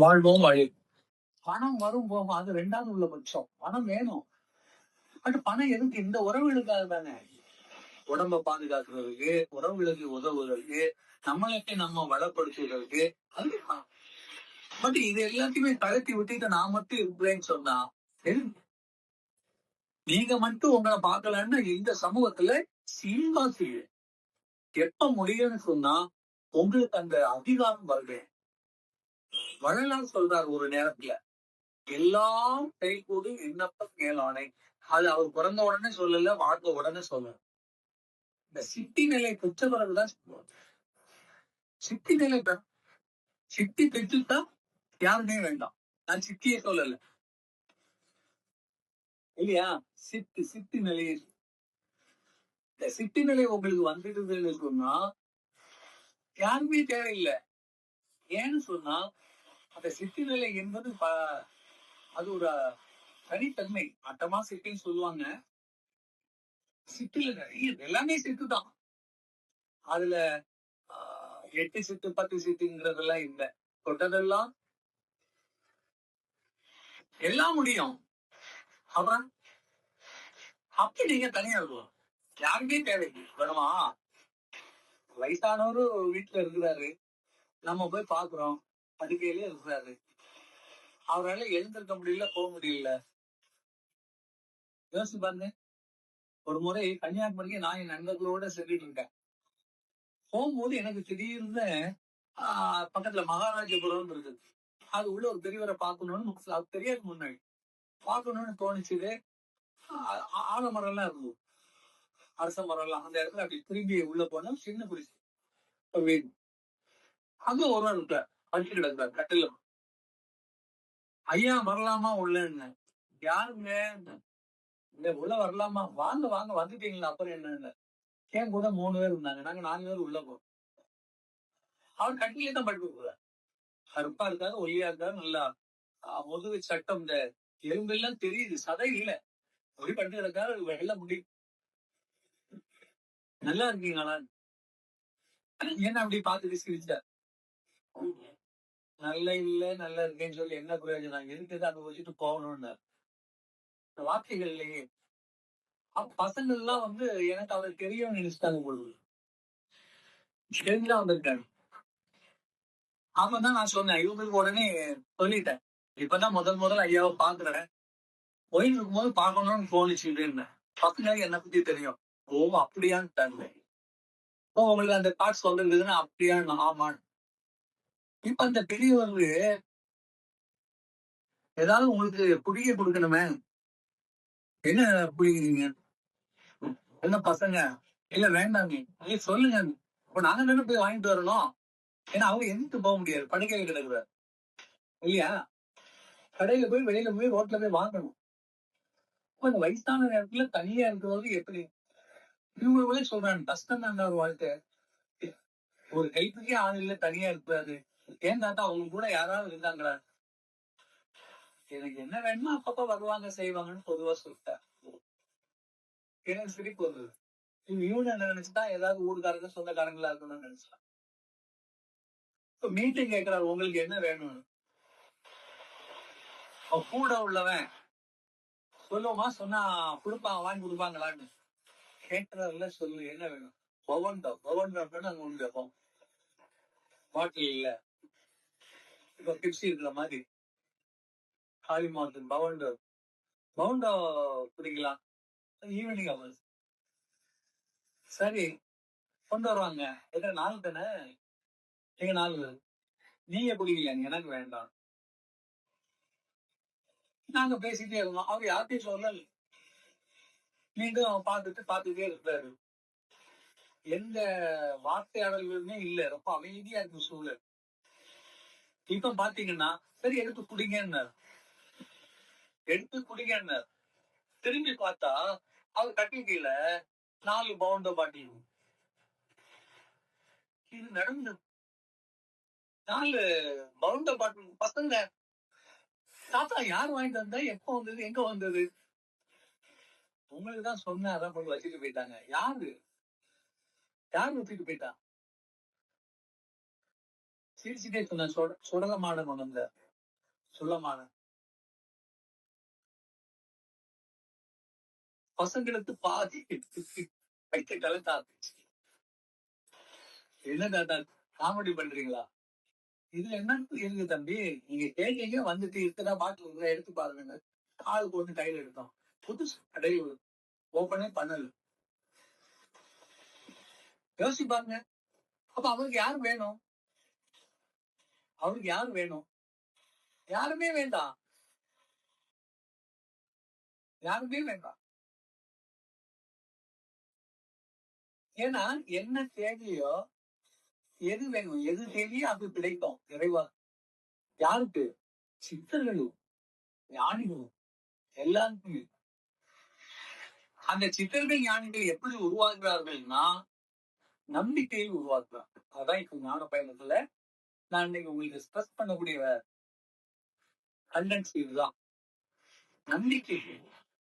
வாழ்வோம் வழி. பணம் வரும் போகும் அது 2வது உள்ள பட்சம். பணம் வேணும். பட் பணம் எதுக்கு? இந்த உறவுகளுக்காக தானே. உடம்ப பாதுகாக்கிறதுக்கு, உறவுகளுக்கு உதவுவதற்கு, நம்மளுக்கு நம்ம வளப்படுத்துவதற்கு அதுதான். பட் இது எல்லாத்தையுமே கழட்டி விட்டுட்டு நான் மட்டும் இருக்கிறேன்னு சொன்னா நீங்க மட்டும் உங்களை பார்க்கலன்னு இந்த சமூகத்துல சிம்பாசில் எப்ப முடியும்னு சொன்னா உங்களுக்கு அந்த அதிகாரம் வருது. வள்ளலார் சொல்றார் ஒரு நேரத்துல, எல்லாம் கைகூடி விண்ணப்ப மேலானை. அது அவர் பிறந்த உடனே சொல்லல, வாழ்ந்த உடனே சொல்லல. இந்த சிட்டி நிலை பெற்ற பிறகுதான் சொல்லுவாங்க. சிட்டி நிலை சிட்டி பெற்றுட்டா யாருமே வேண்டாம். நான் சிட்டியே சொல்லல இல்லையா. சிட்டி நிலை, இந்த சிட்டி நிலை உங்களுக்கு வந்துடுதுன்னு சொன்னா யாருமே தேவையில்லை. ஏன்னு சொன்னா அந்த சிட்டி நிலை என்பது அது ஒரு தனித்தன்மை. அட்டமா சிட்டின்னு சொல்லுவாங்க. சிட்டில நிறைய எல்லாமே சிட்டு தான். அதுல 8 சிட்டு 10 சிட்டுங்கிறதெல்லாம் இல்லை. தொட்டதெல்லாம் எல்லாம் முடியும். அப்புறம் அப்படி நீங்க தனியா இருக்கும், யாருமே தேவை வேணுமா? வயசானவரு வீட்டுல இருக்கிறாரு, நம்ம போய் பாக்குறோம், படுக்கையிலே இருக்கிறாரு, அவரால எழுந்திருக்க முடியல, போக முடியல. யோசிச்சு பாருங்க. ஒரு முறை கன்னியாகுமரிக்கு நான் என் நண்பர்களோட சென்றுட்டு இருக்கேன். போகும்போது எனக்கு திடீர்னு பக்கத்துல மகாராஜபுரம் இருக்குது. அது உள்ள ஒரு பெரியவரை பார்க்கணும்னு தெரியாது, முன்னாடி பார்க்கணும்னு தோணுச்சுது. ஆலமரம் எல்லாம் இருந்தது, அரச மரம் எல்லாம். அந்த இடத்துல அப்படி திரும்பி உள்ள போனா சின்ன குடிசை வீடு. அங்க ஒருவர் இருக்கார், படுத்து கிடக்கிறார் கட்டில. ஐயா வரலாமா உள்ளன்னு. யாருங்க? இந்த உள்ள வரலாமா? வாங்க வாங்க, வந்துட்டீங்களா? அப்புறம் என்னன்னு. என் கூட 3 பேர் இருந்தாங்க, நாங்க 4 பேர் உள்ள போறோம். அவர் கட்டிலே தான் படுக்க போறார். கருப்பா இருக்காரு, ஒல்லியா இருக்காரு, நல்லா முதுகு சட்டம், இந்த எலும்பெல்லாம் தெரியுது, சதை இல்ல, அப்படி படுத்து கிடக்காரு. வெள்ள முடி. நல்லா இருக்கீங்களா? என்ன அப்படி பார்த்துட்டு சிரிச்சார். நல்ல இல்ல, நல்லா இருக்கேன்னு சொல்லி என்ன பிரயோஜனம்? எதுக்கு அங்க வச்சுட்டு போகணும்னு வார்த்தைகள் இல்லையே. பசங்க எல்லாம் எனக்கு அவர் தெரியும் நினைச்சிட்டாங்க பொழுது தெரிஞ்சுதான் வந்திருக்காரு. அப்பதான் நான் சொன்னேன், இவங்களுக்கு உடனே சொல்லிட்டேன், இப்பதான் முதல்ல ஐயாவை பாக்குறேன், போயிட்டு இருக்கும்போது பாக்கணும்னு தோணுச்சுன்னு. பசங்க என்ன பத்தி தெரியும். ஓ அப்படியான்னு. ஓ உங்களுக்கு அந்த தாட்ஸ் வந்துருக்குதுன்னா அப்படியான்னு. ஆமான்னு. இப்ப அந்த பெரியவர்கள் ஏதாவது உங்களுக்கு குடிக்க கொடுக்கணுமே, என்ன குடிக்கிறீங்க? என்ன பசங்க இல்ல வேண்டாங்க, நீ சொல்லுங்க. இப்ப நாங்க தானே போய் வாங்கிட்டு வரணும். ஏன்னா அவங்க எதிர்த்து போக முடியாது, படுக்கையில கிடக்குற இல்லையா. கடையில போய் வெளியில போய் ரோட்ல போய் வாங்கணும். அந்த வயசான நேரத்துல தனியா இருக்கிறது எப்படி? இவங்களே சொல்றாங்க, கஷ்டம் தான் ஒரு வாழ்க்கை. ஒரு ஹெல்ப்புக்கே ஆள் இல்ல, தனியா இருக்காது. ஏன் தாத்தா அவங்க கூட யாராவது இருந்தாங்களா? எனக்கு என்ன வேணுமோ அப்பப்ப வருவாங்க செய்வாங்கன்னு பொதுவா சொல்லிட்டேன். எனக்கு சிரிப்பு வந்தது. இவனு என்ன நினைச்சுதான் ஏதாவது ஊருக்காரங்க சொந்தக்காரங்களா இருக்கணும்னு நினைச்சான். இப்ப மீட்டிங் கேட்கிறாரு, உங்களுக்கு என்ன வேணும்னு. கூட உள்ளவன் சொல்லுவோமா, சொன்னா கொடுப்பாங்க, வாங்கி கொடுப்பாங்களான்னு கேட்கறதுல சொல்லு, என்ன வேணும்? பவன்டோ நாங்க ஒண்ணு கேட்போம். பாட்டில் இல்ல, இப்ப பிப்சி இருக்கிற மாதிரி காலி மாவட்டம் பவுண்டோ குடிக்கலாம் ஈவினிங் அவர்ஸ். சரி, கொண்டு வருவாங்க. எத்தனை நாள் தானே, நீங்க 4 பேர், நீங்க குடிக்கல, எனக்கு வேண்டாம். நாங்க பேசிட்டே இருந்தோம், அவர் யார்கிட்டையும் சொல்லல. நீங்க பார்த்துட்டே இருக்கிறாரு. எந்த வார்த்தையாடல்களுமே இல்ல, ரொம்ப அமைதியா இருக்கு சூழல். இப்ப பாத்தீங்கன்னா சரி எடுத்து குடிங்கன்னாரு. திரும்பி பார்த்தா அவர் கட்டி கீழே 4 பவுண்டோ பாட்டில். இது நடந்தது. 4 பவுண்டோ பாட்டில். பசங்க, தாத்தா யார் வாங்கிட்டு வந்தா, எப்ப வந்தது, எங்க வந்தது? உங்களுக்கு தான் சொன்ன, அதான் போய் வச்சுட்டு போயிட்டாங்க. யாரு வச்சுட்டு போயிட்டா? சிரிச்சுட்டே சொன்ன, சுடல மாடம் வந்த சொல்லமான பசங்களுக்கு பாதி வைக்க கலத்தா. என்ன தாத்தா காமெடி பண்றீங்களா? இதுல என்ன இருக்கு தம்பி? நீங்க கேட்டீங்க வந்துட்டு இத்தனை பாட்டில் எடுத்து பாருங்க. ஆளுக்கு ஒண்ணு கையில எடுத்தோம். புதுசு கடை ஓப்பனே பண்ணல. யோசிச்சு பாருங்க. அப்ப அவருக்கு யாரு வேணும்? அவருக்கு யாரு வேணும்? யாருமே வேண்டாம். யாருமே வேண்டாம். ஏன்னா என்ன தேவையோ எது வேணும், எது தேவையோ அது கிடைக்கும். இறைவா யாருக்கு? சித்தர்களும் ஞானிகளும் எல்லாருக்குமே. அந்த சித்தர்கள் ஞானிகள் எப்படி உருவாக்குறார்கள்னா நம்பிக்கையை உருவாக்குறாங்க. அதான் இப்ப ஞான பயணத்துல நான் இன்னைக்கு உங்களுக்கு ஸ்ட்ரெஸ் பண்ணக்கூடிய கண்டென்ட்ஸ் இதுதான். நம்பிக்கை